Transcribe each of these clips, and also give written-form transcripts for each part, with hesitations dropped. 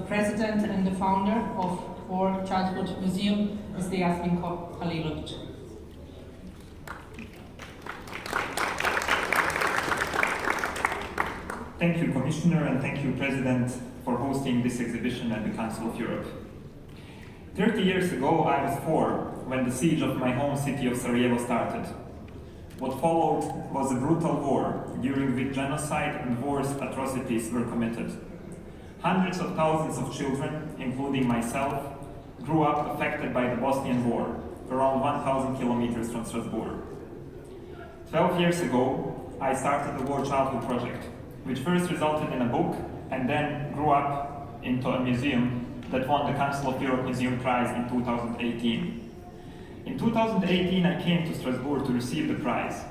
president and the founder of War Childhood Museum, Mr. Jasminko Halilovic. Thank you, Commissioner, and thank you, President, for hosting this exhibition at the Council of Europe. 30 years ago, I was 4 when the siege of my home city of Sarajevo started. What followed was a brutal war, during which genocide and war's atrocities were committed. Hundreds of thousands of children, including myself, grew up affected by the Bosnian War, around 1,000 kilometers from Strasbourg. 12 years ago, I started the War Childhood Project, which first resulted in a book and then grew up into a museum that won the Council of Europe Museum Prize in 2018. In 2018, I came to Strasbourg to receive the prize,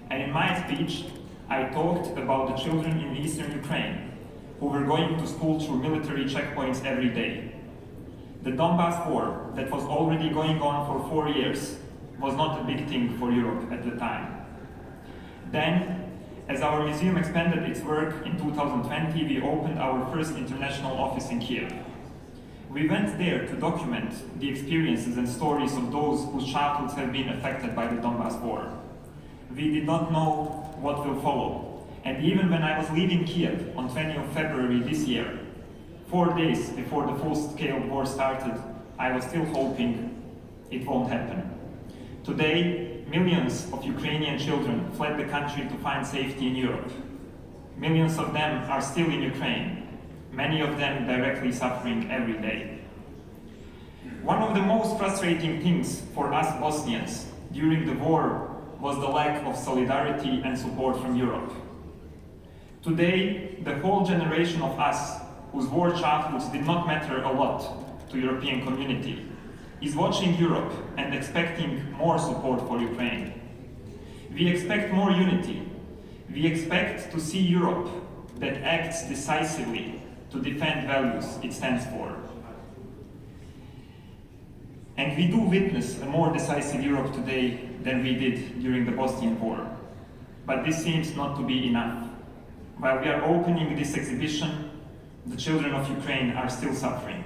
and in my speech, I talked about the children in eastern Ukraine who were going to school through military checkpoints every day. The Donbass war, that was already going on for 4 years, was not a big thing for Europe at the time. Then, as our museum expanded its work in 2020, we opened our first international office in Kiev. We went there to document the experiences and stories of those whose childhoods have been affected by the Donbass war. We did not know what will follow, and even when I was leaving Kiev on 20th of February this year, 4 days before the full-scale war started, I was still hoping it won't happen. Today, millions of Ukrainian children fled the country to find safety in Europe. Millions of them are still in Ukraine, many of them directly suffering every day. One of the most frustrating things for us Bosnians during the war was the lack of solidarity and support from Europe. Today, the whole generation of us, whose war childhoods did not matter a lot to European community, is watching Europe and expecting more support for Ukraine. We expect more unity. We expect to see Europe that acts decisively to defend values it stands for. And we do witness a more decisive Europe today than we did during the Bosnian War. But this seems not to be enough. While we are opening this exhibition, the children of Ukraine are still suffering.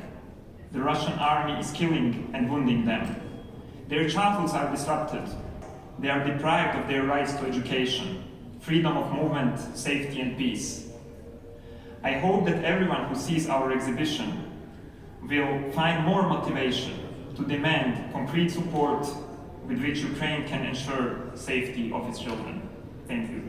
The Russian army is killing and wounding them. Their childhoods are disrupted. They are deprived of their rights to education, freedom of movement, safety and peace. I hope that everyone who sees our exhibition will find more motivation to demand concrete support with which Ukraine can ensure safety of its children. Thank you.